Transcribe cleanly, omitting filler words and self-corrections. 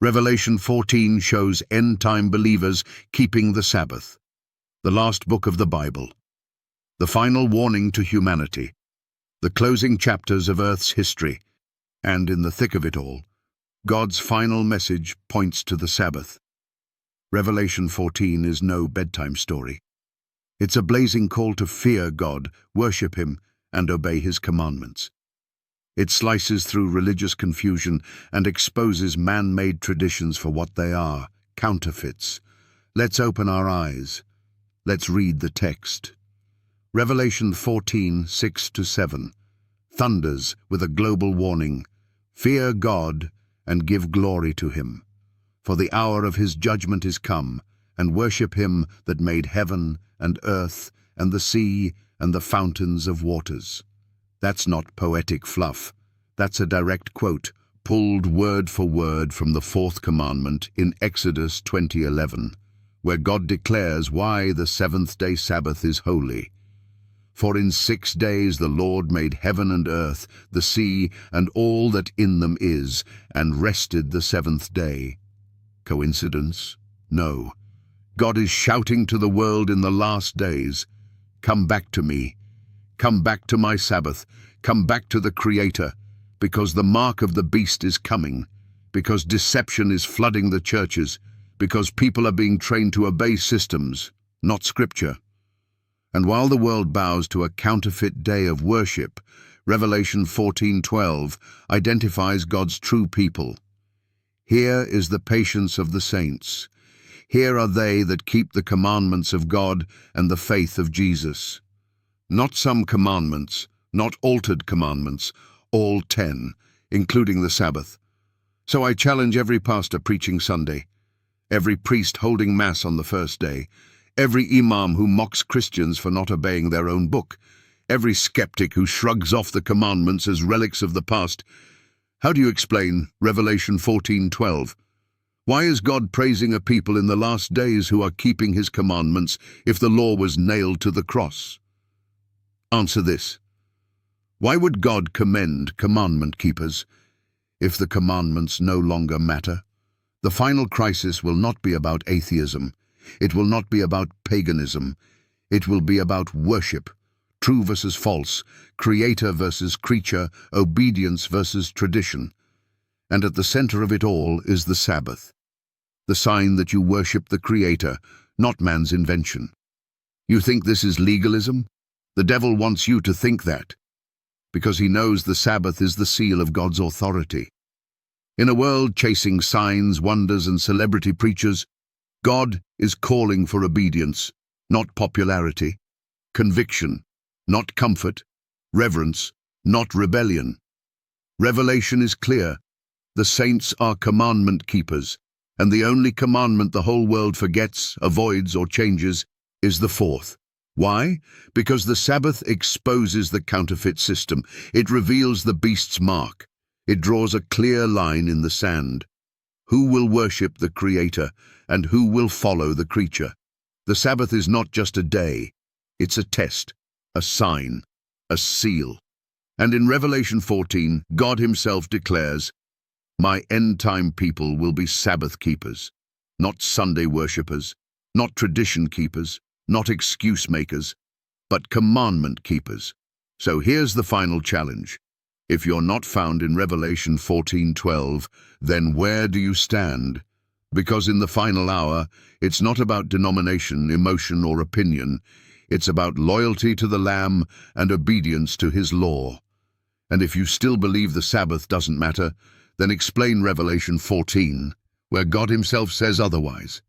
Revelation 14 shows end-time believers keeping the Sabbath, the last book of the Bible, the final warning to humanity, the closing chapters of Earth's history, and in the thick of it all, God's final message points to the Sabbath. Revelation 14 is no bedtime story. It's a blazing call to fear God, worship Him, and obey His commandments. It slices through religious confusion and exposes man-made traditions for what they are, counterfeits. Let's open our eyes. Let's read the text. Revelation 14, 6-7. Thunders with a global warning. Fear God and give glory to Him. For the hour of His judgment is come, and worship Him that made heaven and earth and the sea and the fountains of waters. That's not poetic fluff. That's a direct quote, pulled word for word from the fourth commandment in Exodus 20:11, where God declares why the seventh-day Sabbath is holy. For in 6 days the Lord made heaven and earth, the sea, and all that in them is, and rested the seventh day. Coincidence? No. God is shouting to the world in the last days, come back to me. Come back to my Sabbath. Come back to the Creator, because the mark of the beast is coming, because deception is flooding the churches, because people are being trained to obey systems, not Scripture. And while the world bows to a counterfeit day of worship, Revelation 14:12 identifies God's true people. Here is the patience of the saints. Here are they that keep the commandments of God and the faith of Jesus. Not some commandments, not altered commandments, all 10, including the Sabbath. So I challenge every pastor preaching Sunday, every priest holding Mass on the first day, every imam who mocks Christians for not obeying their own book, every skeptic who shrugs off the commandments as relics of the past. How do you explain Revelation 14:12? Why is God praising a people in the last days who are keeping His commandments if the law was nailed to the cross? Answer this. Why would God commend commandment keepers if the commandments no longer matter? The final crisis will not be about atheism. It will not be about paganism. It will be about worship, true versus false, creator versus creature, obedience versus tradition. And at the center of it all is the Sabbath, the sign that you worship the Creator, not man's invention. You think this is legalism? The devil wants you to think that, because he knows the Sabbath is the seal of God's authority. In a world chasing signs, wonders, and celebrity preachers, God is calling for obedience, not popularity, conviction, not comfort, reverence, not rebellion. Revelation is clear. The saints are commandment keepers, and the only commandment the whole world forgets, avoids, or changes is the fourth. Why? Because the Sabbath exposes the counterfeit system. It reveals the beast's mark. It draws a clear line in the sand. Who will worship the Creator, and who will follow the creature? The Sabbath is not just a day. It's a test, a sign, a seal. And in Revelation 14, God Himself declares, my end-time people will be Sabbath keepers, not Sunday worshippers, not tradition keepers, not excuse makers, but commandment keepers. So here's the final challenge. If you're not found in Revelation 14:12, then where do you stand? Because in the final hour, it's not about denomination, emotion, or opinion. It's about loyalty to the Lamb and obedience to His law. And if you still believe the Sabbath doesn't matter, then explain Revelation 14, where God Himself says otherwise.